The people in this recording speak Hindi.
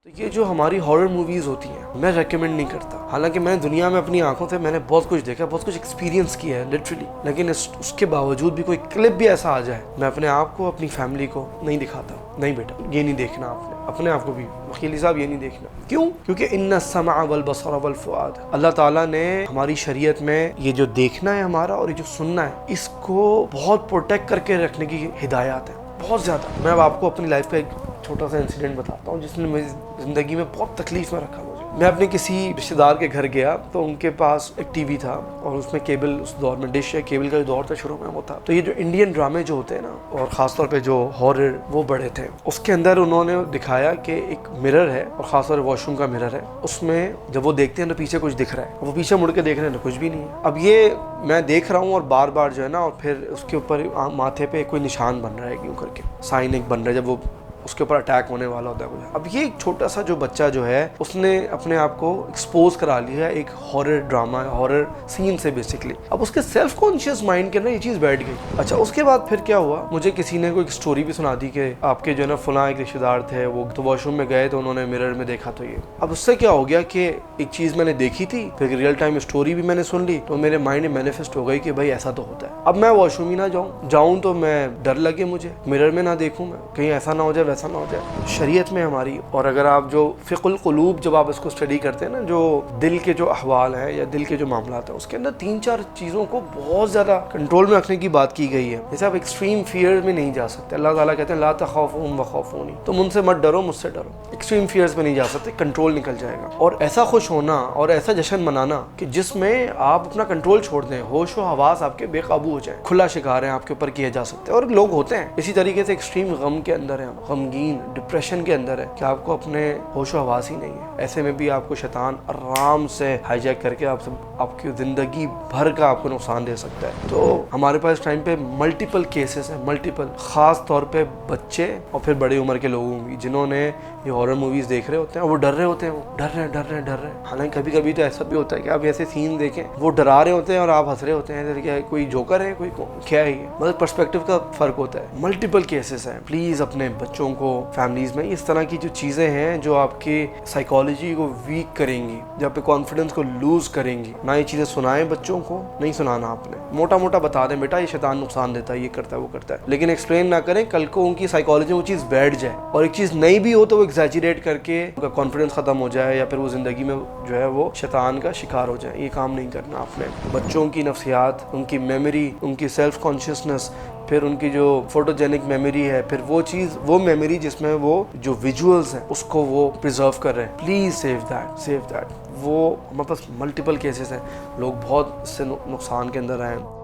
तो ये जो हमारी हॉरर मूवीज़ होती हैं मैं रेकमेंड नहीं करता। हालांकि मैंने दुनिया में अपनी आंखों से मैंने बहुत कुछ देखा, बहुत कुछ एक्सपीरियंस किया है लिटरली, लेकिन उसके बावजूद भी कोई क्लिप भी ऐसा आ जाए मैं अपने आप को अपनी फैमिली को नहीं दिखाता। नहीं बेटा, ये नहीं देखना आपने, अपने आप को भी वकीली साहब ये नहीं देखना। क्यों? क्योंकि इन्ना समा वल बसर वल फुआद, अल्लाह ताला ने हमारी शरीयत में ये जो देखना है हमारा और ये जो सुनना है इसको बहुत प्रोटेक्ट करके रखने की हिदायत है, बहुत ज़्यादा। मैं अब आपको अपनी लाइफ का एक छोटा सा इंसिडेंट बताता हूँ जिसने मेरी ज़िंदगी में बहुत तकलीफ में रखा मुझे। मैं अपने किसी रिश्तेदार के घर गया तो उनके पास एक टीवी था और उसमें केबल, उस दौर में डिश या केबल का जो दौर था शुरू में वो था। तो ये जो इंडियन ड्रामे जो होते हैं ना, और ख़ासतौर पे जो हॉरर वो बड़े थे, उसके अंदर उन्होंने दिखाया कि एक मिरर है और ख़ासतौर पर वॉशरूम का मिरर है, उसमें जब वो देखते हैं तो पीछे कुछ दिख रहा है, वो पीछे मुड़ के देख रहे हैं तो कुछ भी नहीं है। अब ये मैं देख रहा हूँ और बार बार जो है ना, और फिर उसके ऊपर माथे पे कोई निशान बन रहा है, यूँ करके साइन एक बन रहा है जब वो उसके ऊपर अटैक होने वाला होता है कुछ। अब ये एक छोटा सा जो बच्चा जो है उसने अपने आप को एक्सपोज करा लिया है एक हॉरर ड्रामा, हॉरर सीन से बेसिकली। अब उसके सेल्फ कॉन्शियस माइंड के अंदर ये चीज़ बैठ गई। अच्छा, उसके बाद फिर क्या हुआ, मुझे किसी ने कोई स्टोरी भी सुना दी कि आपके जो है ना फलां एक रिश्तेदार थे, वो तो वॉशरूम में गए तो उन्होंने मिरर में देखा। तो ये अब उससे क्या हो गया कि एक चीज़ मैंने देखी थी, फिर रियल टाइम स्टोरी भी मैंने सुन ली, तो मेरे माइंड में मैनिफेस्ट हो गई कि भाई ऐसा तो होता है। अब मैं वॉशरूम ही ना जाऊँ तो मैं डर लगे, मुझे मिरर में ना देखूँ मैं, कहीं ऐसा ना हो जाए वैसा ना हो जाए। शरीयत में हमारी, और अगर आप जो फ़िक़ुल क़ुलूब जब आप इसको स्टडी करते हैं ना, जो दिल के जो अहवाल हैं या दिल के जो मामला हैं, उसके अंदर 3-4 चीज़ों को बहुत ज़्यादा कंट्रोल में रखने की बात की गई है। जैसे आप एक्सट्रीम फियर में नहीं जा सकते। अल्लाह ताला कहते हैं ला तख़ाफ़ून व ख़ाफ़ूनी, तुम उनसे मत डरो, मुझसे डरो। एक्सट्रीम फियर्स में नहीं जा सकते, कंट्रोल निकल जाएगा। और ऐसा खुश होना और ऐसा जश्न मनाना कि जिसमें आप अपना कंट्रोल छोड़ दें, होश व हवास आपके बेकाबू हो जाए, खुला शिकार है आपके ऊपर किए जा सकते हैं। और लोग होते हैं इसी तरीके से एक्सट्रीम गम के अंदर है, गमगीन डिप्रेशन के अंदर है कि आपको अपने होश हवास ही नहीं है। ऐसे में भी आपको शैतान आराम से हाईजैक करके आपकी ज़िंदगी भर का आपको नुकसान दे सकता है। तो हमारे पास टाइम पे मल्टीपल केसेस हैं, मल्टीपल, ख़ास तौर पे बच्चे और फिर बड़ी उम्र के लोगों की जिन्होंने ये हॉरर मूवीज़ देख रहे होते हैं और वो डर रहे होते हैं, वो डर रहे हैं। हालांकि कभी कभी तो ऐसा भी होता है कि आप ऐसे सीन देखें, वो डरा रहे होते हैं और आप हंस रहे होते हैं, क्या कोई जोकर है, कोई क्या है ये, मतलब पर्सपेक्टिव का फ़र्क होता है। मल्टीपल केसेस हैं। प्लीज़ अपने बच्चों को फैमिलीज़ में इस तरह की जो चीज़ें हैं जो आपकी साइकोलॉजी को वीक करेंगी, जो आपके कॉन्फिडेंस को लूज़ करेंगी, ना ये चीज़ें सुनाएं बच्चों को, नहीं सुनाना आपने। मोटा मोटा बता दें बेटा ये शैतान नुकसान देता है, ये करता है, वो करता है, लेकिन एक्सप्लेन ना करें, कल को उनकी साइकोलॉजी में वो चीज़ बैठ जाए और एक चीज़ नहीं भी हो तो वो एग्जैजरेट करके उनका कॉन्फिडेंस ख़त्म हो जाए या फिर वो ज़िंदगी में जो है वो शैतान का शिकार हो जाए। ये काम नहीं करना आपने। बच्चों की नफ्सियात, उनकी मेमोरी, उनकी सेल्फ कॉन्शियसनेस, फिर उनकी जो फोटोजेनिक मेमोरी है, फिर वो चीज़, वो मेमोरी जिसमें वो जो विजुअल्स हैं उसको वो प्रिजर्व कर रहे हैं, प्लीज़ सेव दैट। वो हमारे पास मल्टीपल केसेस हैं, लोग बहुत इससे नुकसान के अंदर आए हैं।